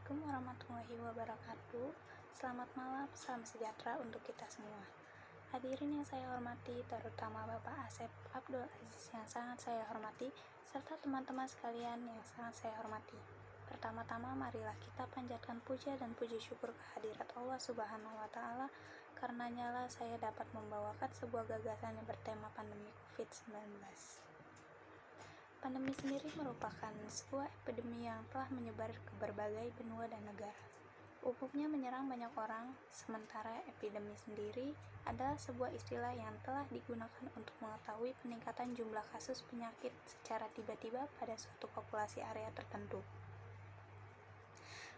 Assalamualaikum warahmatullahi wabarakatuh. Selamat malam, salam sejahtera untuk kita semua. Hadirin yang saya hormati, terutama Bapak Asep Abdul Aziz yang sangat saya hormati, serta teman-teman sekalian yang sangat saya hormati. Pertama-tama marilah kita panjatkan puja dan puji syukur kehadirat Allah Subhanahu wa Ta'ala, karenanya lah saya dapat membawakan sebuah gagasan yang bertema pandemi COVID-19. Pandemi sendiri merupakan sebuah epidemi yang telah menyebar ke berbagai benua dan negara. Umumnya menyerang banyak orang, sementara epidemi sendiri adalah sebuah istilah yang telah digunakan untuk mengetahui peningkatan jumlah kasus penyakit secara tiba-tiba pada suatu populasi area tertentu.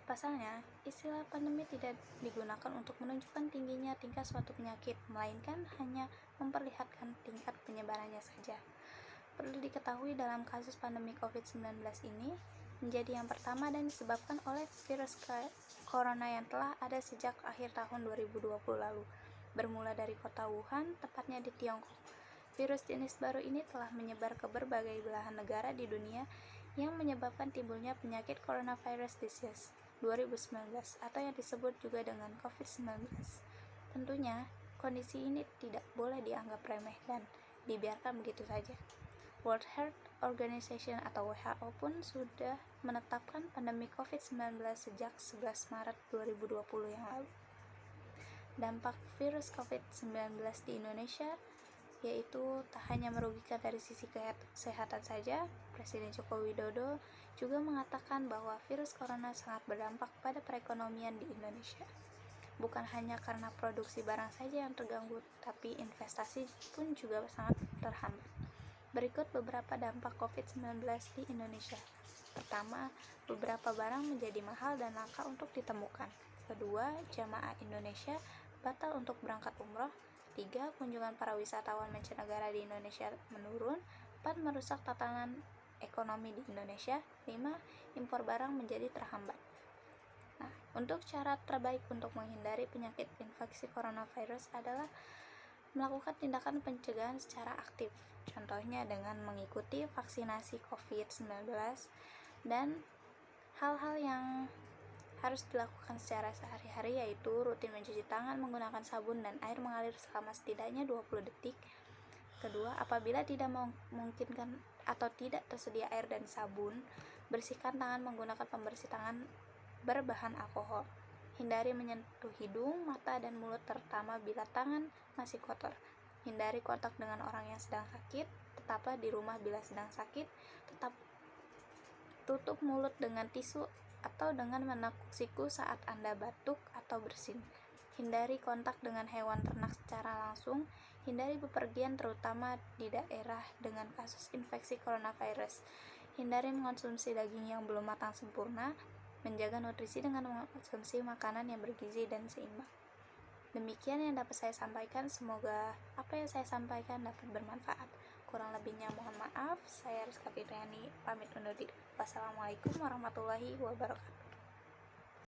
Pasalnya, istilah pandemi tidak digunakan untuk menunjukkan tingginya tingkat suatu penyakit, melainkan hanya memperlihatkan tingkat penyebarannya saja. Perlu diketahui dalam kasus pandemi COVID-19 ini menjadi yang pertama dan disebabkan oleh virus corona yang telah ada sejak akhir tahun 2020 lalu, bermula dari kota Wuhan, tepatnya di Tiongkok. Virus jenis baru ini telah menyebar ke berbagai belahan negara di dunia yang menyebabkan timbulnya penyakit coronavirus disease 2019 atau yang disebut juga dengan COVID-19. Tentunya, kondisi ini tidak boleh dianggap remeh dan dibiarkan begitu saja. World Health Organization atau WHO pun sudah menetapkan pandemi COVID-19 sejak 11 Maret 2020 yang lalu. Dampak virus COVID-19 di Indonesia yaitu tak hanya merugikan dari sisi kesehatan saja, Presiden Joko Widodo juga mengatakan bahwa virus corona sangat berdampak pada perekonomian di Indonesia. Bukan hanya karena produksi barang saja yang terganggu, tapi investasi pun juga sangat terhambat. Berikut beberapa dampak COVID-19 di Indonesia. Pertama, beberapa barang menjadi mahal dan langka untuk ditemukan. Kedua, jamaah Indonesia batal untuk berangkat umroh. 3, kunjungan para wisatawan mancanegara di Indonesia menurun. 4, merusak tatanan ekonomi di Indonesia. 5, impor barang menjadi terhambat. Nah, untuk cara terbaik untuk menghindari penyakit infeksi coronavirus adalah melakukan tindakan pencegahan secara aktif, contohnya dengan mengikuti vaksinasi COVID-19 dan hal-hal yang harus dilakukan secara sehari-hari yaitu rutin mencuci tangan menggunakan sabun dan air mengalir selama setidaknya 20 detik. Kedua, apabila tidak memungkinkan atau tidak tersedia air dan sabun, bersihkan tangan menggunakan pembersih tangan berbahan alkohol. Hindari menyentuh hidung, mata, dan mulut terutama bila tangan masih kotor. Hindari kontak dengan orang yang sedang sakit. Tetaplah di rumah bila sedang sakit. Tetap tutup mulut dengan tisu atau dengan menekuk siku saat Anda batuk atau bersin. Hindari kontak dengan hewan ternak secara langsung. Hindari bepergian terutama di daerah dengan kasus infeksi coronavirus. Hindari mengonsumsi daging yang belum matang sempurna. Menjaga nutrisi dengan mengonsumsi makanan yang bergizi dan seimbang. Demikian yang dapat saya sampaikan, semoga apa yang saya sampaikan dapat bermanfaat. Kurang lebihnya mohon maaf. Saya Rizka Fitriani pamit undur diri. Wassalamualaikum warahmatullahi wabarakatuh.